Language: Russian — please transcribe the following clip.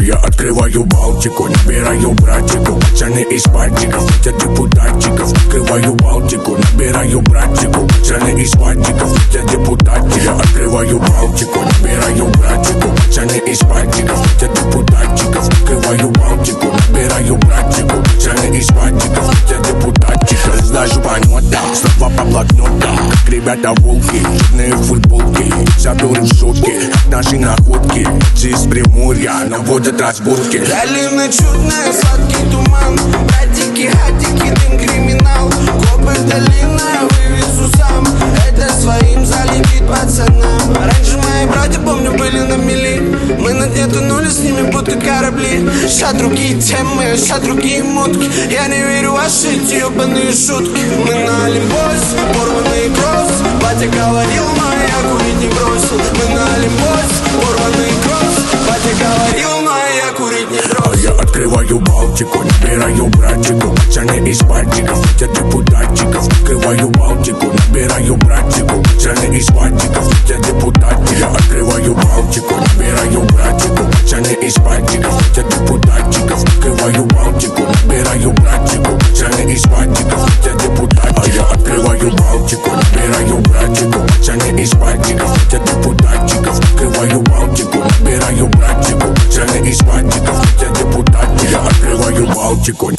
Я открываю Балтику, набираю братику, пацаны из пальчиков, хотят депутатчиков. Открываю Балтику, набираю братику, пацаны из пальчиков, хотят депутатчиков. Я открываю Балтику, набираю братику, пацаны из пальчиков, хотят депутатчиков. Открываю Балтику, набираю братику, пацаны из пальчиков, хотят депутатчиков. Разлажу по нотам, слова по блокнотам, как ребята волки, черные футболки, заберу шутки, как наши находки. Из Приморья наводят разборки. Долина чудная, сладкий туман, братики, хатики, дым, криминал. Копы долина, вывезу сам, это своим залетит пацанам. Раньше мои братья, помню, были на мели, мы на дне тонули, с ними будто корабли. Ща другие темы, ща другие мутки, я не верю в ваши эти ебаные шутки. Мы на Олимпосе, порванный кросс, батя говорил, но я курить не бросил. Мы на Олимпосе, порванный кросс, батя говорил, но я курить не бросил. Я открываю Балтику, набираю братику, пацаны из пальчиков, хотят депутатчиков. Открываю Балтику, набираю братику, пацаны из пальчиков, хотят депутатчиков. Я открываю Балтику, набираю братику, пацаны из пальчиков, хотят депутатчиков. Открываю Балтику, набираю братику, пацаны из пальчиков, хотят депутатчиков. Я открываю Балтику, набираю братику, пацаны из пальчиков, хотят депутатчиков. Открываю Балтику, набираю братику, пацаны из пальчиков, хотят депутатчиков. Я открываю Балтику.